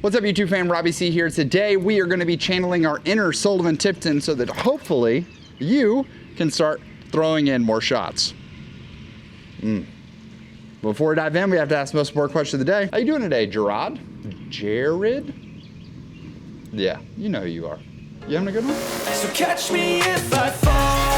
What's up, YouTube fam? Robbie C here. Today we are going to be channeling our inner Sullivan Tipton so that hopefully you can start throwing in more shots. Before we dive in, we have to ask the most important question of the day. How you doing today, Gerard? Jared? Yeah, you know who you are. You having a good one? So catch me if I fall.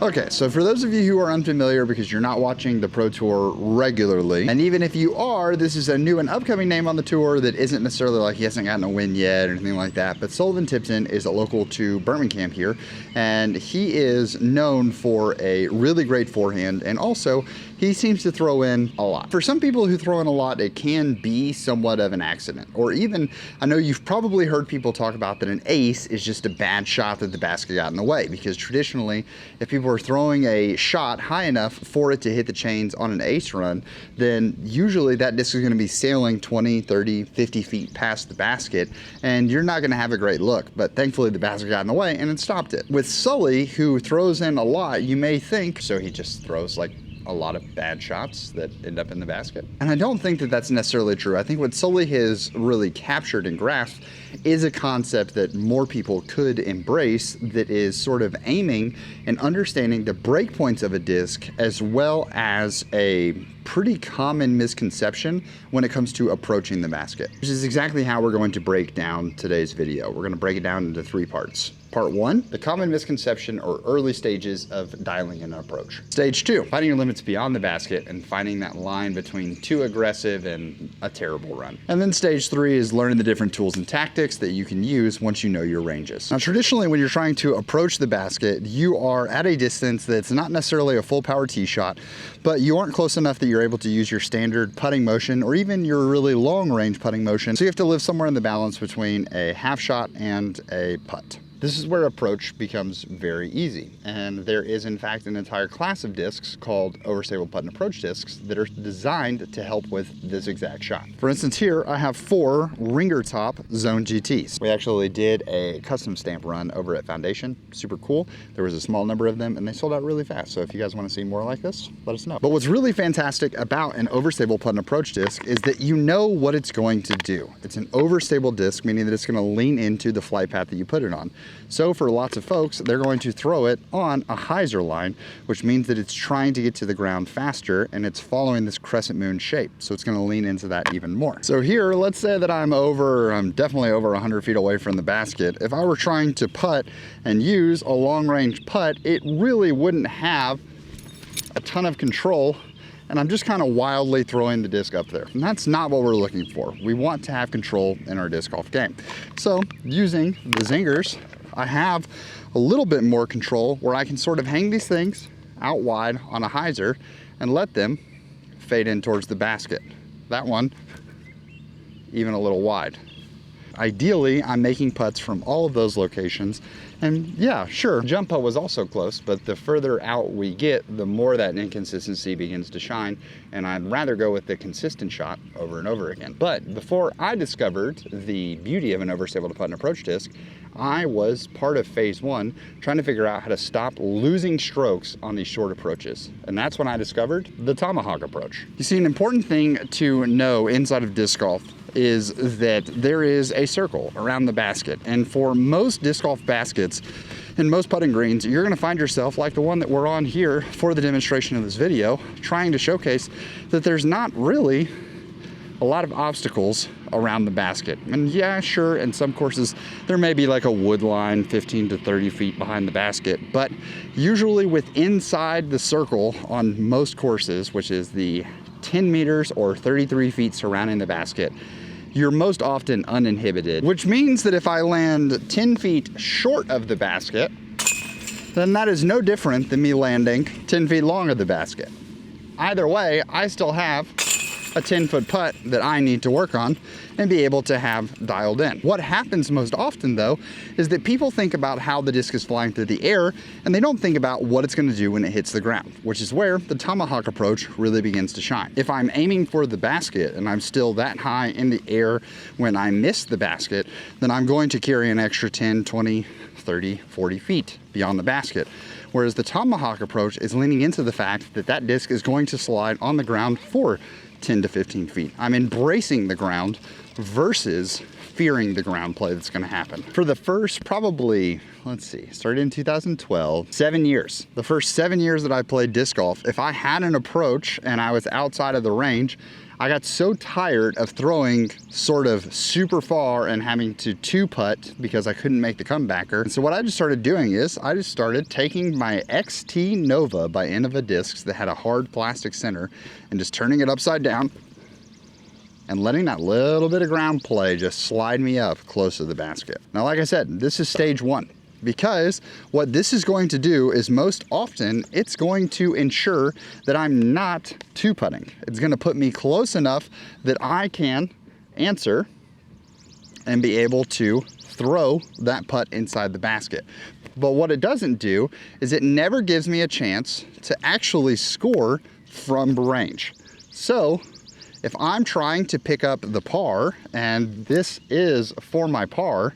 Okay, so for those of you who are unfamiliar because you're not watching the Pro Tour regularly, and even if you are, this is a new and upcoming name on the tour that isn't necessarily like he hasn't gotten a win yet or anything like that, but Sullivan Tipton is a local to Birmingham here, and he is known for a really great forehand, and also he seems to throw in a lot. For some people who throw in a lot, it can be somewhat of an accident, or even, I know you've probably heard people talk about that an ace is just a bad shot that the basket got in the way, because traditionally, if people are throwing a shot high enough for it to hit the chains on an ace run, then usually that disc is going to be sailing 20, 30, 50 feet past the basket, and you're not going to have a great look. But thankfully the basket got in the way and it stopped it. With Sully, who throws in a lot, you may think, so he just throws like a lot of bad shots that end up in the basket. And I don't think that that's necessarily true. I think what Sully has really captured and grasped is a concept that more people could embrace, that is sort of aiming and understanding the break points of a disc, as well as a pretty common misconception when it comes to approaching the basket. Which is exactly how we're going to break down today's video. We're going to break it down into 3 parts. Part 1, the common misconception or early stages of dialing in an approach. Stage 2, finding your limits beyond the basket and finding that line between too aggressive and a terrible run. And then stage 3 is learning the different tools and tactics that you can use once you know your ranges. Now, traditionally, when you're trying to approach the basket, you are at a distance that's not necessarily a full power tee shot, but you aren't close enough that you're able to use your standard putting motion or even your really long range putting motion. So you have to live somewhere in the balance between a half shot and a putt. This is where approach becomes very easy. And there is in fact an entire class of discs called overstable putt and approach discs that are designed to help with this exact shot. For instance, here I have 4 Ringer Top Zone GTs. We actually did a custom stamp run over at Foundation. Super cool. There was a small number of them and they sold out really fast. So if you guys want to see more like this, let us know. But what's really fantastic about an overstable putt and approach disc is that you know what it's going to do. It's an overstable disc, meaning that it's going to lean into the flight path that you put it on. So for lots of folks, they're going to throw it on a hyzer line, which means that it's trying to get to the ground faster and it's following this crescent moon shape. So it's going to lean into that even more. So here, let's say that I'm definitely over 100 feet away from the basket. If I were trying to putt and use a long range putt, it really wouldn't have a ton of control, and I'm just kind of wildly throwing the disc up there. And that's not what we're looking for. We want to have control in our disc golf game. So using the zingers, I have a little bit more control where I can sort of hang these things out wide on a hyzer and let them fade in towards the basket. That one, even a little wide. Ideally, I'm making putts from all of those locations. And yeah, sure, jump putt was also close, but the further out we get, the more that inconsistency begins to shine, and I'd rather go with the consistent shot over and over again. But before I discovered the beauty of an overstable putt and approach disc, I was part of phase 1 trying to figure out how to stop losing strokes on these short approaches. And that's when I discovered the tomahawk approach. You see, an important thing to know inside of disc golf is that there is a circle around the basket. And for most disc golf baskets and most putting greens, you're gonna find yourself like the one that we're on here for the demonstration of this video, trying to showcase that there's not really a lot of obstacles around the basket. And yeah, sure, in some courses, there may be like a wood line 15 to 30 feet behind the basket, but usually inside the circle on most courses, which is the 10 meters or 33 feet surrounding the basket, you're most often uninhibited, which means that if I land 10 feet short of the basket, then that is no different than me landing 10 feet long of the basket. Either way, I still have a 10-foot putt that I need to work on and be able to have dialed in. What happens most often though is that people think about how the disc is flying through the air and they don't think about what it's going to do when it hits the ground, which is where the tomahawk approach really begins to shine. If I'm aiming for the basket and I'm still that high in the air when I miss the basket, then I'm going to carry an extra 10, 20, 30, 40 feet beyond the basket. Whereas the tomahawk approach is leaning into the fact that that disc is going to slide on the ground for 10 to 15 feet. I'm embracing the ground versus fearing the ground play that's going to happen. For the first probably, let's see, started in 2012, 7 years. The first 7 years that I played disc golf, if I had an approach and I was outside of the range, I got so tired of throwing sort of super far and having to two putt because I couldn't make the comebacker. And so what I just started doing is I just started taking my XT Nova by Innova discs that had a hard plastic center and just turning it upside down and letting that little bit of ground play just slide me up close to the basket. Now, like I said, this is stage one, because what this is going to do is most often it's going to ensure that I'm not two putting. It's going to put me close enough that I can answer and be able to throw that putt inside the basket. But what it doesn't do is it never gives me a chance to actually score from range. So if I'm trying to pick up the par and this is for my par,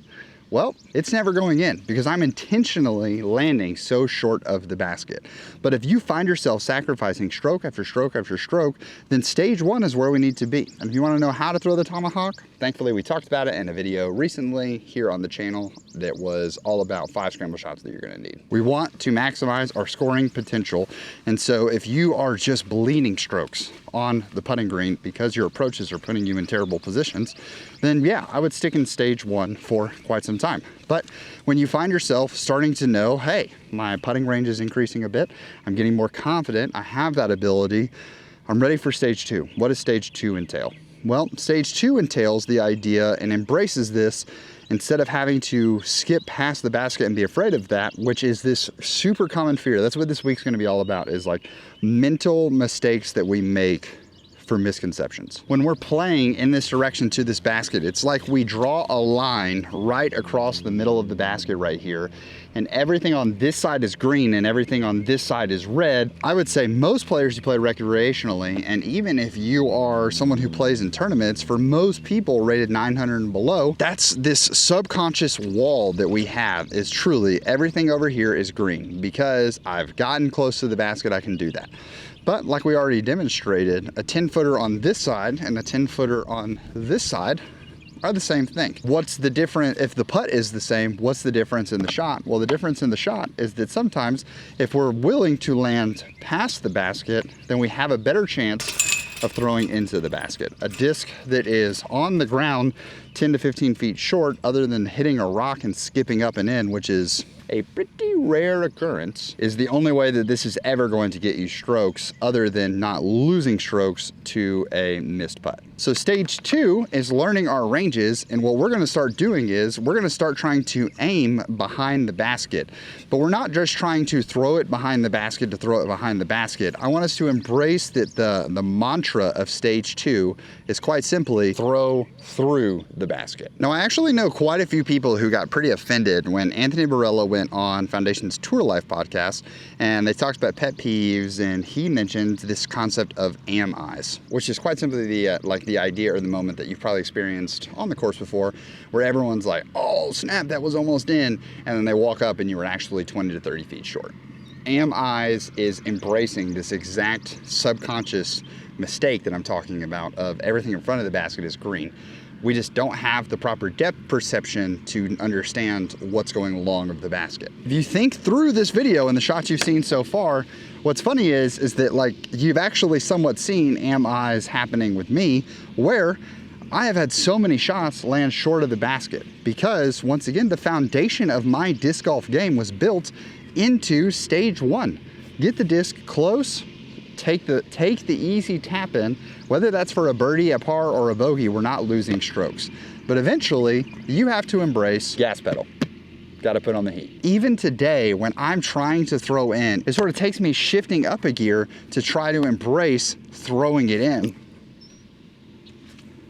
well, it's never going in because I'm intentionally landing so short of the basket. But if you find yourself sacrificing stroke after stroke after stroke, then stage one is where we need to be. And if you want to know how to throw the tomahawk, thankfully we talked about it in a video recently here on the channel that was all about 5 scramble shots that you're going to need. We want to maximize our scoring potential. And so if you are just bleeding strokes on the putting green because your approaches are putting you in terrible positions, then yeah, I would stick in stage one for quite some time. But when you find yourself starting to know, hey, my putting range is increasing a bit, I'm getting more confident, I have that ability, I'm ready for stage two. What does stage two entail? Well, stage two entails the idea and embraces this instead of having to skip past the basket and be afraid of that, which is this super common fear. That's what this week's gonna be all about, is like mental mistakes that we make for misconceptions. When we're playing in this direction to this basket, it's like we draw a line right across the middle of the basket right here, and everything on this side is green and everything on this side is red. I would say most players who play recreationally, and even if you are someone who plays in tournaments, for most people rated 900 and below, that's this subconscious wall that we have, is truly everything over here is green because I've gotten close to the basket, I can do that. But like we already demonstrated, a 10-footer on this side and a 10-footer on this side are the same thing. What's the difference? If the putt is the same, what's the difference in the shot? Well, the difference in the shot is that sometimes if we're willing to land past the basket, then we have a better chance of throwing into the basket. A disc that is on the ground 10 to 15 feet short, other than hitting a rock and skipping up and in, which is a pretty rare occurrence, is the only way that this is ever going to get you strokes other than not losing strokes to a missed putt. So stage two is learning our ranges, and what we're gonna start doing is we're gonna start trying to aim behind the basket. But we're not just trying to throw it behind the basket to throw it behind the basket. I want us to embrace that the mantra of stage two is quite simply throw through the basket. Now, I actually know quite a few people who got pretty offended when Anthony Barella went on Foundation's Tour Life podcast, and they talked about pet peeves, and he mentioned this concept of am I's, which is quite simply the idea or the moment that you've probably experienced on the course before, where everyone's like, oh snap, that was almost in, and then they walk up and you were actually 20 to 30 feet short. Am I's is embracing this exact subconscious mistake that I'm talking about of everything in front of the basket is green. We just don't have the proper depth perception to understand what's going along with the basket. If you think through this video and the shots you've seen so far, what's funny is that like you've actually somewhat seen am I's happening with me, where I have had so many shots land short of the basket because, once again, the foundation of my disc golf game was built into stage one. Get the disc close, take the easy tap in, whether that's for a birdie, a par, or a bogey, we're not losing strokes. But eventually, you have to embrace gas pedal. Got to put on the heat. Even today, when I'm trying to throw in, it sort of takes me shifting up a gear to try to embrace throwing it in.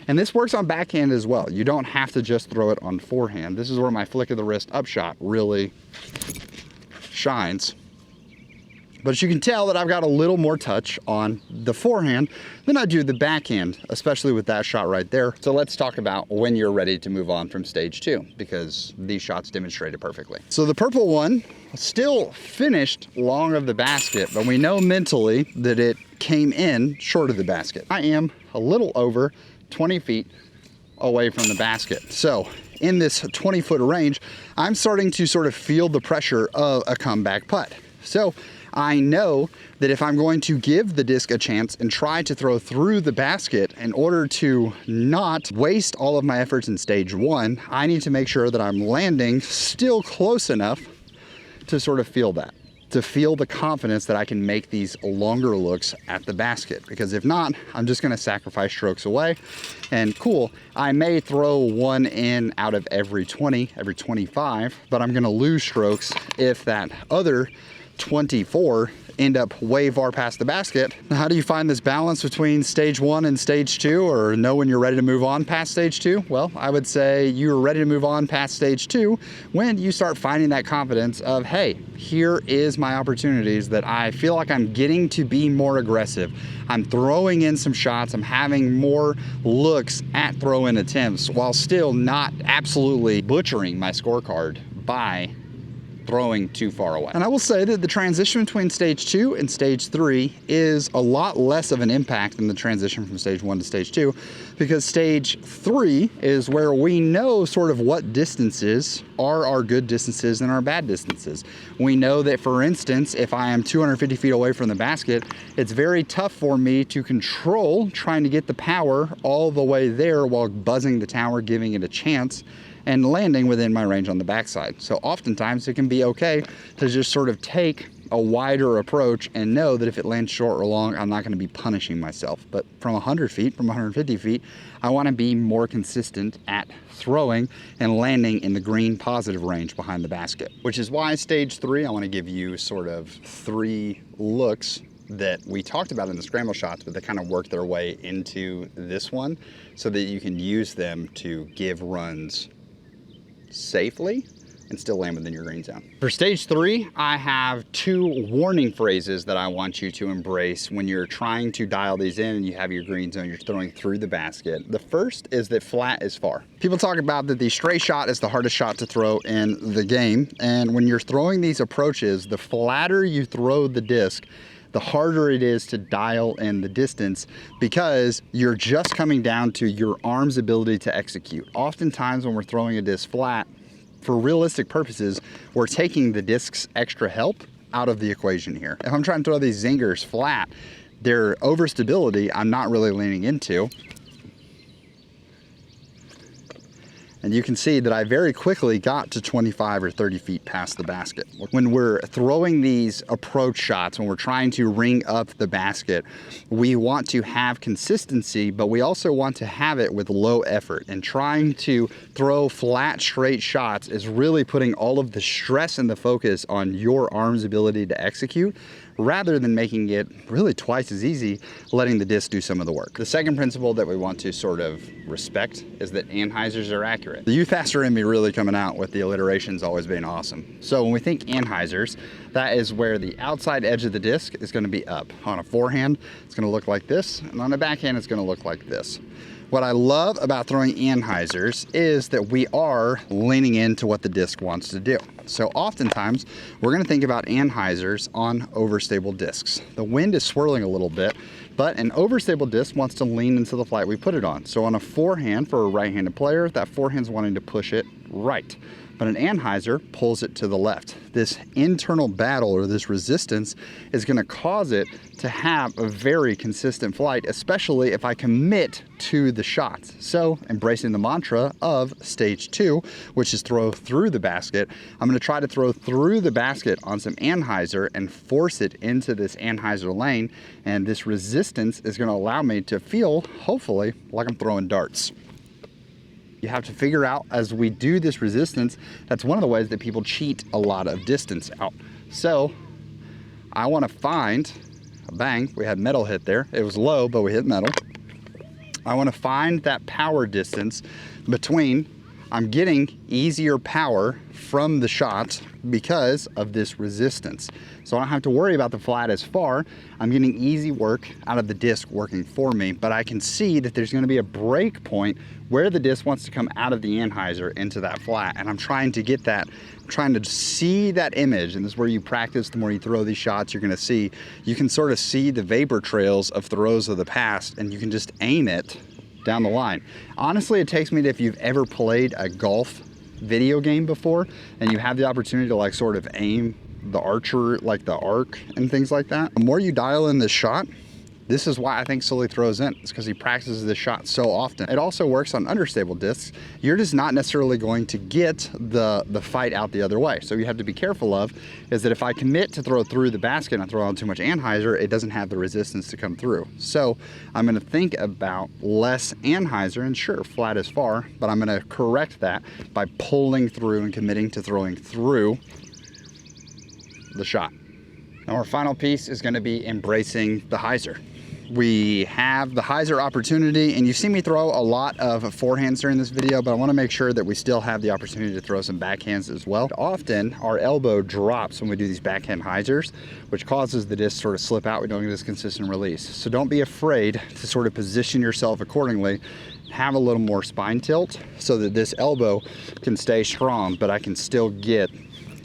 And this works on backhand as well. You don't have to just throw it on forehand. This is where my flick of the wrist upshot really shines. But you can tell that I've got a little more touch on the forehand than I do the backhand, especially with that shot right there. So let's talk about when you're ready to move on from stage 2, because these shots demonstrate it perfectly. So the purple one still finished long of the basket, but we know mentally that it came in short of the basket. I am a little over 20 feet away from the basket. So in this 20-foot range, I'm starting to sort of feel the pressure of a comeback putt. So I know that if I'm going to give the disc a chance and try to throw through the basket in order to not waste all of my efforts in stage 1, I need to make sure that I'm landing still close enough to sort of feel that, to feel the confidence that I can make these longer looks at the basket. Because if not, I'm just gonna sacrifice strokes away. And cool, I may throw one in out of every 20, every 25, but I'm gonna lose strokes if that other 24 end up way far past the basket. Now, how do you find this balance between stage 1 and stage 2, or know when you're ready to move on past stage 2? Well, I would say you're ready to move on past stage 2 when you start finding that confidence of, hey, here is my opportunities that I feel like I'm getting to be more aggressive. I'm throwing in some shots, I'm having more looks at throw-in attempts while still not absolutely butchering my scorecard by throwing too far away. And I will say that the transition between stage 2 and stage 3 is a lot less of an impact than the transition from stage 1 to stage 2, because stage 3 is where we know sort of what distances are our good distances and our bad distances. We know that, for instance, if I am 250 feet away from the basket, it's very tough for me to control trying to get the power all the way there while buzzing the tower, giving it a chance, and landing within my range on the backside. So oftentimes it can be okay to just sort of take a wider approach and know that if it lands short or long, I'm not gonna be punishing myself. But from 100 feet, from 150 feet, I wanna be more consistent at throwing and landing in the green positive range behind the basket. Which is why stage 3, I wanna give you sort of 3 looks that we talked about in the scramble shots, but they kind of work their way into this one so that you can use them to give runs safely and still land within your green zone. For stage 3, I have 2 warning phrases that I want you to embrace when you're trying to dial these in and you have your green zone, you're throwing through the basket. The first is that flat is far. People talk about that the straight shot is the hardest shot to throw in the game, and when you're throwing these approaches, the flatter you throw the disc, the harder it is to dial in the distance, because you're just coming down to your arm's ability to execute. Oftentimes when we're throwing a disc flat, for realistic purposes, we're taking the disc's extra help out of the equation here. If I'm trying to throw these zingers flat, their overstability I'm not really leaning into. And you can see that I very quickly got to 25 or 30 feet past the basket. When we're throwing these approach shots, when we're trying to ring up the basket, we want to have consistency, but we also want to have it with low effort. And trying to throw flat, straight shots is really putting all of the stress and the focus on your arm's ability to execute, rather than making it really twice as easy, letting the disc do some of the work. The second principle that we want to sort of respect is that anhyzers are accurate. The youth faster in me really coming out with the alliterations always being awesome. So when we think anhyzers, that is where the outside edge of the disc is gonna be up. On a forehand, it's gonna look like this, and on a backhand, it's gonna look like this. What I love about throwing anhyzers is that we are leaning into what the disc wants to do. So oftentimes, we're gonna think about anhyzers on overstable discs. The wind is swirling a little bit, but an overstable disc wants to lean into the flight we put it on. So on a forehand for a right-handed player, that forehand's wanting to push it right. But an anhyzer pulls it to the left. This internal battle, or this resistance, is gonna cause it to have a very consistent flight, especially if I commit to the shots. So embracing the mantra of stage 2, which is throw through the basket, I'm gonna try to throw through the basket on some anhyzer and force it into this anhyzer lane. And this resistance is gonna allow me to feel, hopefully, like I'm throwing darts. You have to figure out, as we do this resistance, that's one of the ways that people cheat a lot of distance out. So I want to find a bang. We had metal hit there. It was low, but we hit metal. I want to find that power distance between I'm getting easier power from the shots because of this resistance. So I don't have to worry about the flat as far. I'm getting easy work out of the disc working for me, but I can see that there's gonna be a break point where the disc wants to come out of the anhyzer into that flat. And I'm trying to get that, I'm trying to see that image. And this is where you practice, the more you throw these shots, you're gonna see, you can sort of see the vapor trails of throws of the past, and you can just aim it down the line. Honestly, it takes me to, if you've ever played a golf video game before and you have the opportunity to like sort of aim the archer, like the arc and things like that, the more you dial in this shot, this is why I think Sully throws in. It's because he practices this shot so often. It also works on understable discs. You're just not necessarily going to get the fight out the other way. So you have to be careful of is that if I commit to throw through the basket and I throw on too much anhyzer, it doesn't have the resistance to come through. So I'm gonna think about less anhyzer, and sure, flat is far, but I'm gonna correct that by pulling through and committing to throwing through the shot. Now our final piece is gonna be embracing the hyzer. We have the hyzer opportunity, and you see me throw a lot of forehands during this video, but I want to make sure that we still have the opportunity to throw some backhands as well. Often our elbow drops when we do these backhand hyzers, which causes the disc sort of slip out. We don't get this consistent release. So don't be afraid to sort of position yourself accordingly. Have a little more spine tilt so that this elbow can stay strong, but I can still get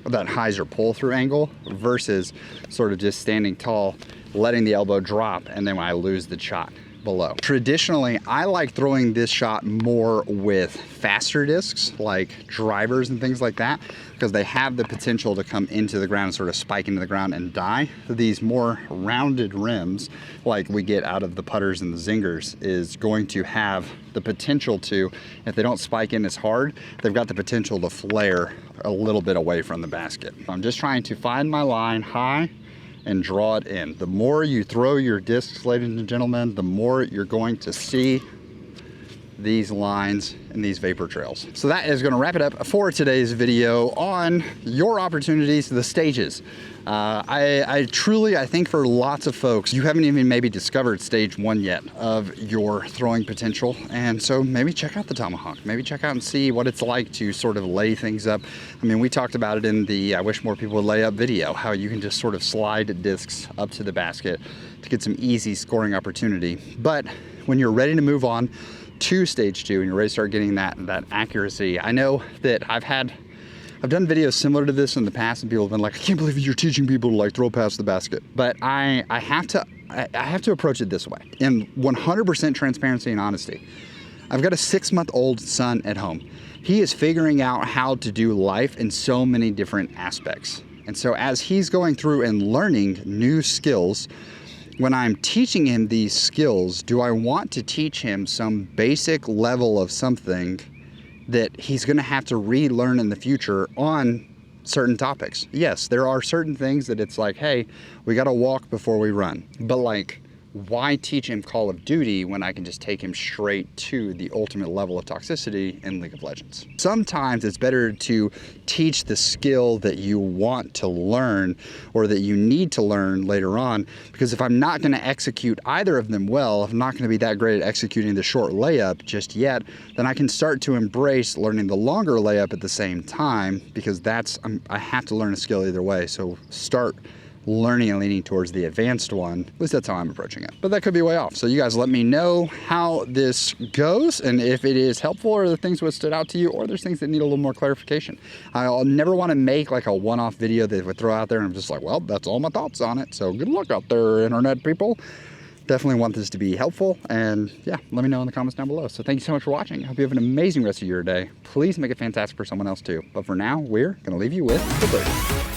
that hyzer pull through angle versus sort of just standing tall, letting the elbow drop, and then when I lose the shot below. Traditionally, I like throwing this shot more with faster discs, like drivers and things like that, because they have the potential to come into the ground and sort of spike into the ground and die. These more rounded rims, like we get out of the putters and the zingers, is going to have the potential to, if they don't spike in as hard, they've got the potential to flare a little bit away from the basket. I'm just trying to find my line high and draw it in. The more you throw your discs, ladies and gentlemen, the more you're going to see these lines and these vapor trails. So that is gonna wrap it up for today's video on your opportunities, the stages. I truly think for lots of folks, you haven't even maybe discovered stage 1 yet of your throwing potential. And so maybe check out the tomahawk, maybe check out and see what it's like to sort of lay things up. I mean, we talked about it in the I wish more people would lay up video, how you can just sort of slide discs up to the basket to get some easy scoring opportunity. But when you're ready to move on to stage 2 and you're ready to start getting that accuracy, I know that I've done videos similar to this in the past, and people have been like, I can't believe you're teaching people to like throw past the basket. But I have to approach it this way, in 100% transparency and honesty. I've got a 6-month-old son at home. He is figuring out how to do life in so many different aspects. And so as he's going through and learning new skills, when I'm teaching him these skills, do I want to teach him some basic level of something that he's gonna have to relearn in the future on certain topics? Yes, there are certain things that it's like, hey, we gotta walk before we run. But like, why teach him Call of Duty when I can just take him straight to the ultimate level of toxicity in League of Legends? Sometimes it's better to teach the skill that you want to learn or that you need to learn later on, because if I'm not going to execute either of them well, if I'm not going to be that great at executing the short layup just yet, then I can start to embrace learning the longer layup at the same time, because I have to learn a skill either way. So start learning and leaning towards the advanced one. At least that's how I'm approaching it. But that could be way off. So you guys let me know how this goes and if it is helpful, or the things that stood out to you, or there's things that need a little more clarification. I'll never want to make like a one-off video that I would throw out there and I'm just like, well, that's all my thoughts on it. So good luck out there, internet people. Definitely want this to be helpful, and yeah, let me know in the comments down below. So thank you so much for watching. I hope you have an amazing rest of your day. Please make it fantastic for someone else too. But for now, we're gonna leave you with the birdie.